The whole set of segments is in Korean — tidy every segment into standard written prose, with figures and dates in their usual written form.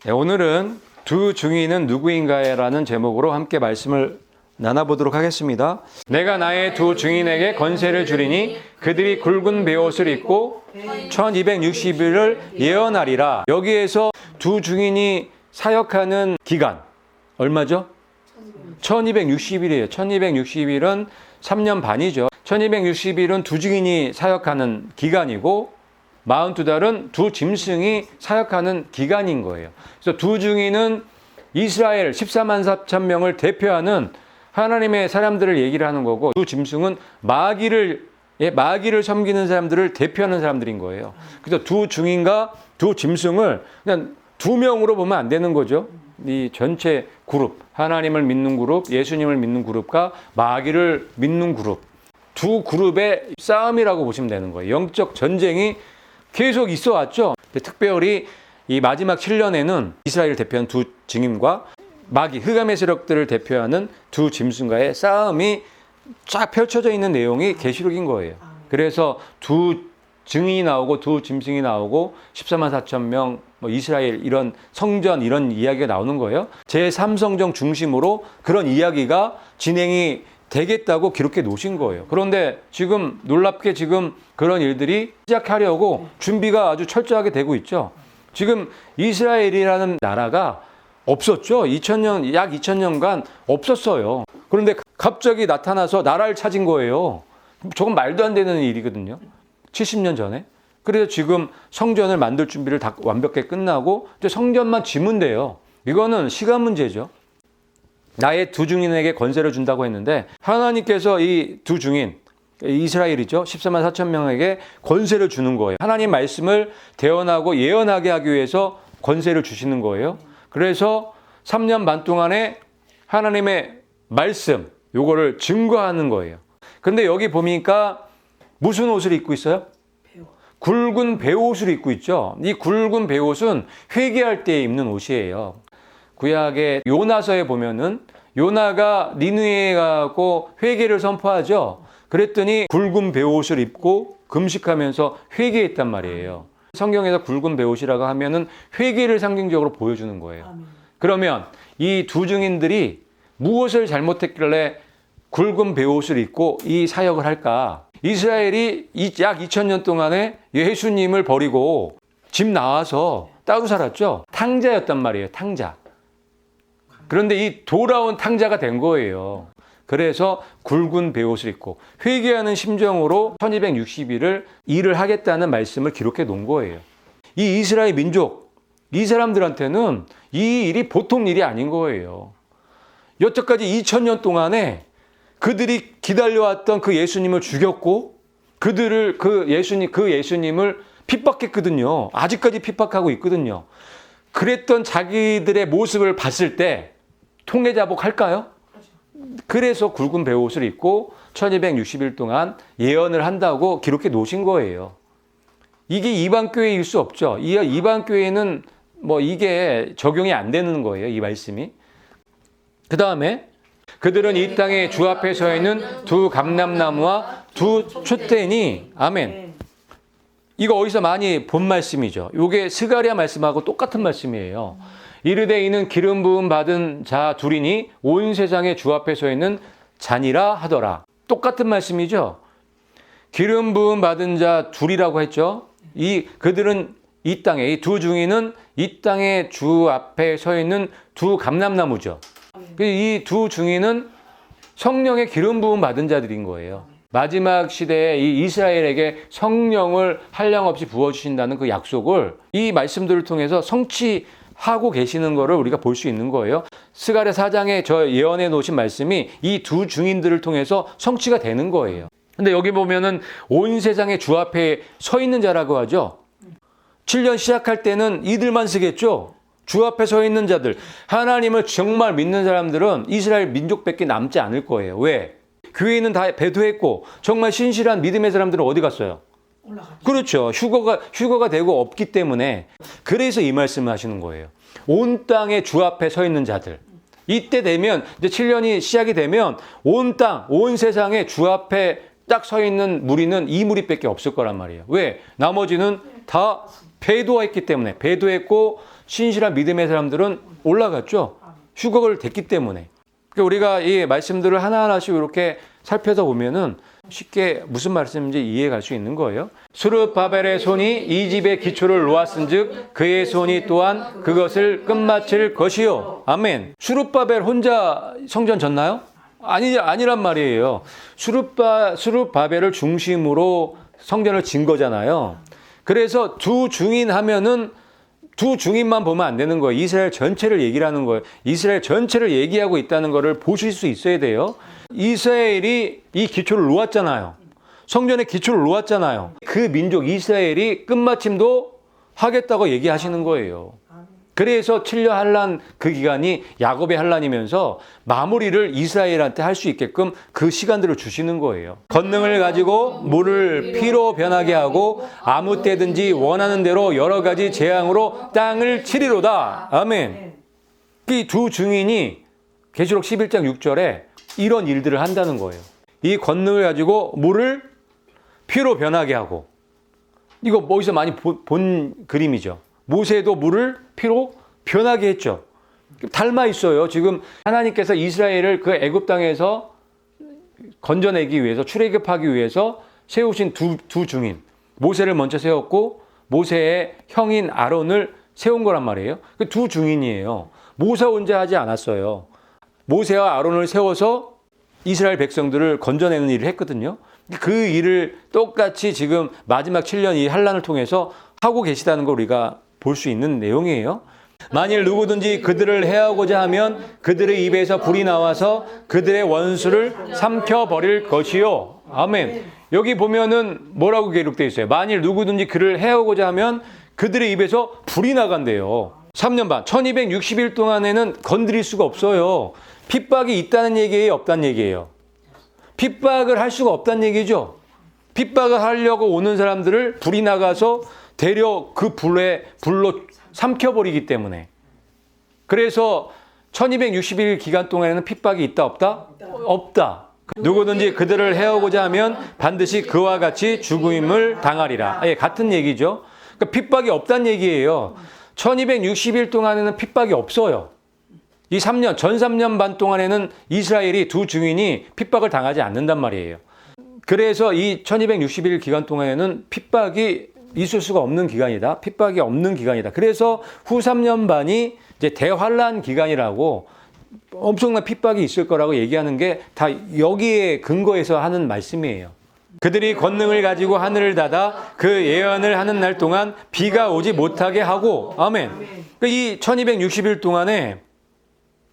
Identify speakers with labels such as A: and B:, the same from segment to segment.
A: 네, 오늘은 두 증인은 누구인가에 라는 제목으로 함께 말씀을 나눠보도록 하겠습니다. 내가 나의 두 증인에게 권세를 주리니 그들이 굵은 베옷을 입고 1260일을 예언하리라. 여기에서 두 증인이 사역하는 기간 얼마죠? 1260일이에요. 1260일은 3년 반이죠. 1260일은 두 증인이 사역하는 기간이고 42달은 두 짐승이 사역하는 기간인 거예요. 그래서 두 증인은 이스라엘 14만 4천 명을 대표하는 하나님의 사람들을 얘기를 하는 거고, 두 짐승은 마귀를 섬기는 사람들을 대표하는 사람들인 거예요. 그래서 두 증인과 두 짐승을 그냥 두 명으로 보면 안 되는 거죠. 이 전체 그룹, 하나님을 믿는 그룹, 예수님을 믿는 그룹과 마귀를 믿는 그룹, 두 그룹의 싸움이라고 보시면 되는 거예요. 영적 전쟁이 계속 있어 왔죠. 특별히 이 마지막 7년에는 이스라엘을 대표하는 두 증인과 마귀, 흑암의 세력들을 대표하는 두 짐승과의 싸움이 쫙 펼쳐져 있는 내용이 계시록인 거예요. 그래서 두 증인이 나오고 두 짐승이 나오고 14만 4천 명 이스라엘 이런 성전 이런 이야기가 나오는 거예요. 제3성전 중심으로 그런 이야기가 진행이 되겠다고 기록해 놓으신 거예요. 그런데 지금 놀랍게 지금 그런 일들이 시작하려고 준비가 아주 철저하게 되고 있죠. 지금 이스라엘이라는 나라가 없었죠. 약 2000년간 없었어요. 그런데 갑자기 나타나서 나라를 찾은 거예요. 조금 말도 안 되는 일이거든요. 70년 전에. 그래서 지금 성전을 만들 준비를 다 완벽하게 끝나고 이제 성전만 지면 돼요. 이거는 시간 문제죠. 나의 두 증인에게 권세를 준다고 했는데 하나님께서 이 두 증인, 이스라엘이죠. 14만 4천 명에게 권세를 주는 거예요. 하나님 말씀을 대언하고 예언하게 하기 위해서 권세를 주시는 거예요. 그래서 3년 반 동안에 하나님의 말씀, 요거를 증거하는 거예요. 근데 여기 보니까 무슨 옷을 입고 있어요? 굵은 베옷을 입고 있죠. 이 굵은 베옷은 회개할 때 입는 옷이에요. 구약의 요나서에 보면은 요나가 니느웨에 가고 회개를 선포하죠. 그랬더니 굵은 베옷을 입고 금식하면서 회개했단 말이에요. 성경에서 굵은 베옷이라고 하면은 회개를 상징적으로 보여주는 거예요. 그러면 이 두 증인들이 무엇을 잘못했길래 굵은 베옷을 입고 이 사역을 할까? 이스라엘이 약 2000년 동안에 예수님을 버리고 집 나와서 따로 살았죠. 탕자였단 말이에요. 탕자. 그런데 이 돌아온 탕자가 된 거예요. 그래서 굵은 베옷을 입고 회개하는 심정으로 1260일을 일을 하겠다는 말씀을 기록해 놓은 거예요. 이 이스라엘 민족, 이 사람들한테는 이 일이 보통 일이 아닌 거예요. 여태까지 2000년 동안에 그들이 기다려왔던 그 예수님을 죽였고 그 예수님을 핍박했거든요. 아직까지 핍박하고 있거든요. 그랬던 자기들의 모습을 봤을 때 통회자복할까요? 그래서 굵은 베옷을 입고 1260일 동안 예언을 한다고 기록해 놓으신 거예요. 이게 이방 교회일 수 없죠. 이방 교회는 이게 적용이 안 되는 거예요. 이 말씀이. 그 다음에 그들은 이 땅에 주 앞에 서 있는 두 감람나무와 두 촛대니 아멘. 이거 어디서 많이 본 말씀이죠. 이게 스가랴 말씀하고 똑같은 말씀이에요. 이르되 이는 기름 부음 받은 자 둘이니 온 세상에 주 앞에 서 있는 자니라 하더라. 똑같은 말씀이죠. 기름 부음 받은 자 둘이라고 했죠. 그들은 이 땅에 이 두 증인은 이 땅에 주 앞에 서 있는 두 감람나무죠. 이 두 증인은 성령의 기름 부음 받은 자들인 거예요. 마지막 시대에 이 이스라엘에게 성령을 한량없이 부어주신다는 그 약속을 이 말씀들을 통해서 성취하고 계시는 것을 우리가 볼 수 있는 거예요. 스가랴 4장에 저 예언해 놓으신 말씀이 이 두 증인들을 통해서 성취가 되는 거예요. 근데 여기 보면은 온 세상에 주 앞에 서 있는 자라고 하죠. 7년 시작할 때는 이들만 쓰겠죠. 주 앞에 서 있는 자들, 하나님을 정말 믿는 사람들은 이스라엘 민족밖에 남지 않을 거예요. 왜? 교회는 다 배도했고 정말 신실한 믿음의 사람들은 어디 갔어요? 올라갔죠. 그렇죠. 휴거가 되고 없기 때문에 그래서 이 말씀을 하시는 거예요. 온 땅에 주 앞에 서 있는 자들. 이때 되면 이제 7년이 시작이 되면 온 땅, 온 세상에 주 앞에 딱 서 있는 무리는 이 무리밖에 없을 거란 말이에요. 왜? 나머지는 다 배도했기 때문에 배도했고 신실한 믿음의 사람들은 올라갔죠. 휴거를 됐기 때문에. 그러니까 우리가 이 말씀들을 하나하나씩 이렇게 살펴다 보면은 쉽게 무슨 말씀인지 이해할 수 있는 거예요. 수르바벨의 손이 이 집의 기초를 놓았은즉 그의 손이 또한 그것을 끝마칠 것이요. 아멘. 수르바벨 혼자 성전 졌나요? 아니란 말이에요. 수르바벨을 중심으로 성전을 진 거잖아요. 그래서 두 증인 하면은 두 증인만 보면 안 되는 거예요. 이스라엘 전체를 얘기를 하는 거예요. 이스라엘 전체를 얘기하고 있다는 것을 보실 수 있어야 돼요. 이스라엘이 이 기초를 놓았잖아요. 성전의 기초를 놓았잖아요. 그 민족 이스라엘이 끝마침도 하겠다고 얘기하시는 거예요. 그래서 7년 환란 그 기간이 야곱의 환란이면서 마무리를 이스라엘한테 할 수 있게끔 그 시간들을 주시는 거예요. 권능을 가지고 물을 피로 변하게 하고 아무 때든지 원하는 대로 여러 가지 재앙으로 땅을 치리로다. 아멘. 이 두 증인이 계시록 11장 6절에 이런 일들을 한다는 거예요. 이 권능을 가지고 물을 피로 변하게 하고, 이거 어디서 많이 본 그림이죠. 모세도 물을 피로 변하게 했죠. 닮아 있어요. 지금 하나님께서 이스라엘을 그 애굽 땅에서 건져내기 위해서, 출애굽하기 위해서 세우신 두 증인, 모세를 먼저 세웠고 모세의 형인 아론을 세운 거란 말이에요. 그 두 증인이에요. 모세 혼자 하지 않았어요. 모세와 아론을 세워서 이스라엘 백성들을 건져내는 일을 했거든요. 그 일을 똑같이 지금 마지막 7년 이 환란을 통해서 하고 계시다는 걸 우리가 볼 수 있는 내용이에요. 만일 누구든지 그들을 해하고자 하면 그들의 입에서 불이 나와서 그들의 원수를 삼켜버릴 것이요. 아멘. 여기 보면은 뭐라고 기록되어 있어요? 만일 누구든지 그를 해하고자 하면 그들의 입에서 불이 나간대요. 3년 반, 1260일 동안에는 건드릴 수가 없어요. 핍박이 있다는 얘기예요, 없다는 얘기예요? 핍박을 할 수가 없다는 얘기죠. 핍박을 하려고 오는 사람들을 불이 나가서 대려 그 불로 삼켜버리기 때문에. 그래서 1260일 기간 동안에는 핍박이 있다 없다? 없다. 누구든지 그들을 해오고자 하면 반드시 그와 같이 죽음을 당하리라. 예, 같은 얘기죠. 그러니까 핍박이 없다는 얘기예요. 1260일 동안에는 핍박이 없어요. 이 3년, 전 3년 반 동안에는 이스라엘이 두 증인이 핍박을 당하지 않는단 말이에요. 그래서 이 1260일 기간 동안에는 핍박이 있을 수가 없는 기간이다. 핍박이 없는 기간이다. 그래서 후 3년 반이 이제 대환란 기간이라고 엄청난 핍박이 있을 거라고 얘기하는 게 다 여기에 근거해서 하는 말씀이에요. 그들이 권능을 가지고 하늘을 닫아 그 예언을 하는 날 동안 비가 오지 못하게 하고, 아멘. 이 1260일 동안에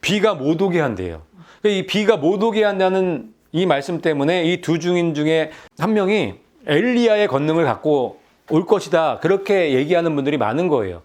A: 비가 못 오게 한대요. 이 비가 못 오게 한다는 이 말씀 때문에 이 두 증인 중에 한 명이 엘리야의 권능을 갖고 올 것이다. 그렇게 얘기하는 분들이 많은 거예요.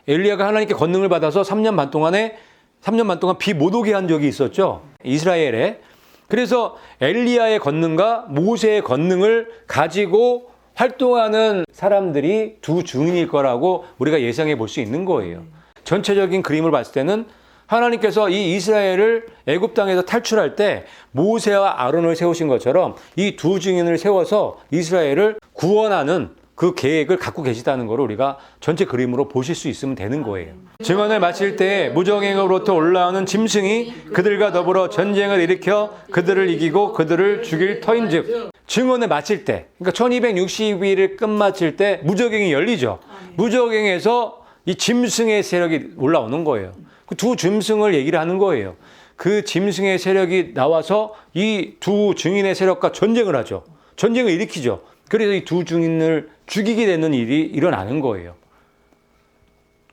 A: 엘리야가 하나님께 권능을 받아서 3년 반 동안 비 못 오게 한 적이 있었죠. 이스라엘에. 그래서 엘리야의 권능과 모세의 권능을 가지고 활동하는 사람들이 두 증인일 거라고 우리가 예상해 볼 수 있는 거예요. 전체적인 그림을 봤을 때는 하나님께서 이 이스라엘을 애굽 땅에서 탈출할 때 모세와 아론을 세우신 것처럼 이 두 증인을 세워서 이스라엘을 구원하는 그 계획을 갖고 계시다는 걸 우리가 전체 그림으로 보실 수 있으면 되는 거예요. 증언을 마칠 때 무정행으로부터 올라오는 짐승이 그들과 더불어 전쟁을 일으켜 그들을 이기고 그들을 죽일 터인즉, 증언을 마칠 때, 그러니까 1260일을 끝마칠 때 무저갱이 열리죠. 무저갱에서 이 짐승의 세력이 올라오는 거예요. 그 두 짐승을 얘기를 하는 거예요. 그 짐승의 세력이 나와서 이 두 증인의 세력과 전쟁을 하죠. 전쟁을 일으키죠. 그래서 이 두 증인을 죽이게 되는 일이 일어나는 거예요.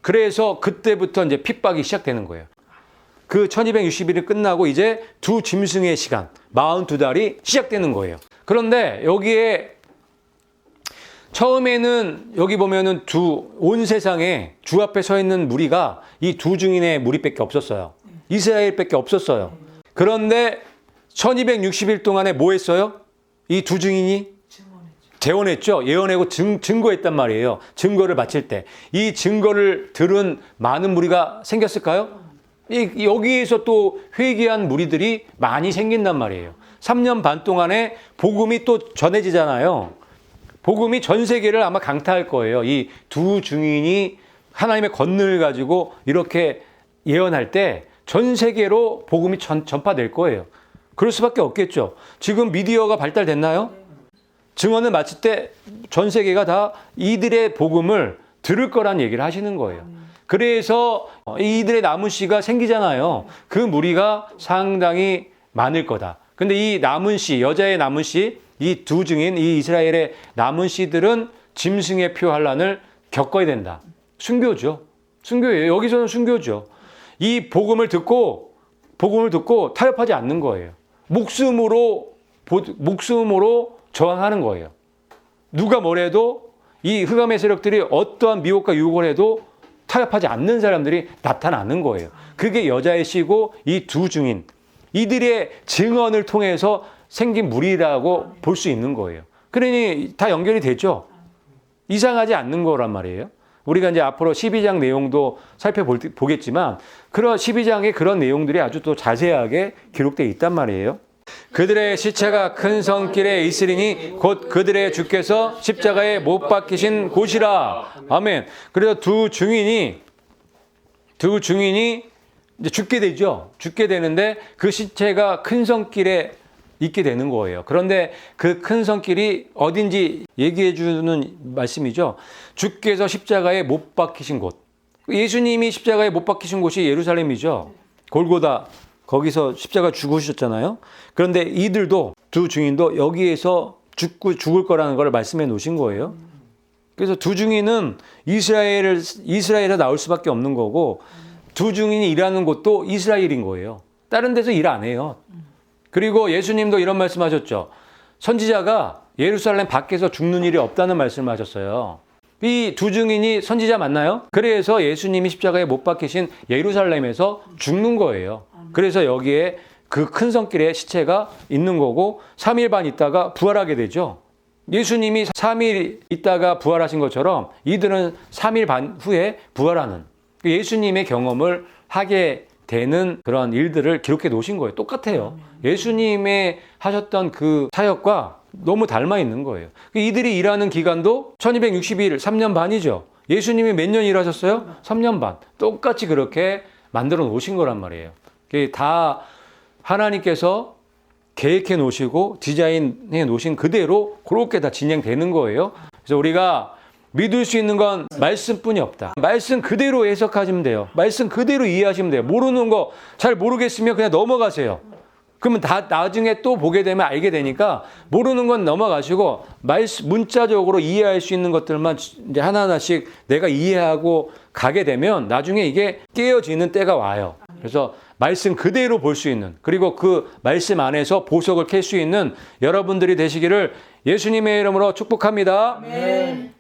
A: 그래서 그때부터 이제 핍박이 시작되는 거예요. 그 1260일이 끝나고 이제 두 짐승의 시간, 42달이 시작되는 거예요. 그런데 여기에 처음에는 여기 보면은 온 세상에 주 앞에 서 있는 무리가 이 두 증인의 무리밖에 없었어요. 이스라엘밖에 없었어요. 그런데 1260일 동안에 뭐 했어요? 이 두 증인이 재원했죠. 예언하고 증거했단 말이에요. 증거를 바칠 때. 이 증거를 들은 많은 무리가 생겼을까요? 여기에서 또 회개한 무리들이 많이 생긴단 말이에요. 3년 반 동안에 복음이 또 전해지잖아요. 복음이 전 세계를 아마 강타할 거예요. 이 두 증인이 하나님의 권능을 가지고 이렇게 예언할 때 전 세계로 복음이 전파될 거예요. 그럴 수밖에 없겠죠. 지금 미디어가 발달됐나요? 증언을 마칠 때 전 세계가 다 이들의 복음을 들을 거란 얘기를 하시는 거예요. 그래서 이들의 남은 씨가 생기잖아요. 그 무리가 상당히 많을 거다. 근데 이 남은 씨, 여자의 남은 씨, 이 두 증인, 이 이스라엘의 남은 씨들은 짐승의 표 환란을 겪어야 된다. 순교죠. 순교예요. 여기서는 순교죠. 이 복음을 듣고 타협하지 않는 거예요. 목숨으로 저항하는 거예요. 누가 뭐래도 이 흑암의 세력들이 어떠한 미혹과 유혹을 해도 타협하지 않는 사람들이 나타나는 거예요. 그게 여자의 씨고 이 두 증인, 이들의 증언을 통해서 생긴 무리라고 볼 수 있는 거예요. 그러니 다 연결이 되죠. 이상하지 않는 거란 말이에요. 우리가 이제 앞으로 12장 내용도 살펴보겠지만 그런 12장에 그런 내용들이 아주 또 자세하게 기록되어 있단 말이에요. 그들의 시체가 큰 성길에 있으리니 곧 그들의 주께서 십자가에 못 박히신 곳이라. 아멘. 그래서 두 증인이 이제 죽게 되죠. 죽게 되는데 그 시체가 큰 성길에 있게 되는 거예요. 그런데 그 큰 성길이 어딘지 얘기해 주는 말씀이죠. 주께서 십자가에 못 박히신 곳. 예수님이 십자가에 못 박히신 곳이 예루살렘이죠. 골고다. 거기서 십자가 죽으셨잖아요. 그런데 이들도 두 증인도 여기에서 죽을 거라는 걸 말씀해 놓으신 거예요. 그래서 두 증인은 이스라엘에 나올 수밖에 없는 거고 두 증인이 일하는 곳도 이스라엘인 거예요. 다른 데서 일 안 해요. 그리고 예수님도 이런 말씀하셨죠. 선지자가 예루살렘 밖에서 죽는 일이 없다는 말씀을 하셨어요. 이 두 증인이 선지자 맞나요? 그래서 예수님이 십자가에 못 박히신 예루살렘에서 죽는 거예요. 그래서 여기에 그 큰 성길에 시체가 있는 거고 3일 반 있다가 부활하게 되죠. 예수님이 3일 있다가 부활하신 것처럼 이들은 3일 반 후에 부활하는 예수님의 경험을 하게 되는 그런 일들을 기록해 놓으신 거예요. 똑같아요. 예수님의 하셨던 그 사역과 너무 닮아 있는 거예요. 이들이 일하는 기간도 1260일, 3년 반이죠. 예수님이 몇 년 일하셨어요? 3년 반. 똑같이 그렇게 만들어 놓으신 거란 말이에요. 다 하나님께서 계획해 놓으시고 디자인해 놓으신 그대로 그렇게 다 진행되는 거예요. 그래서 우리가 믿을 수 있는 건 말씀뿐이 없다. 말씀 그대로 해석하시면 돼요. 말씀 그대로 이해하시면 돼요. 모르는 거 잘 모르겠으면 그냥 넘어가세요. 그러면 다 나중에 또 보게 되면 알게 되니까 모르는 건 넘어가시고 문자적으로 이해할 수 있는 것들만 이제 하나하나씩 내가 이해하고 가게 되면 나중에 이게 깨어지는 때가 와요. 그래서 말씀 그대로 볼 수 있는 그리고 그 말씀 안에서 보석을 캘 수 있는 여러분들이 되시기를 예수님의 이름으로 축복합니다.
B: 아멘.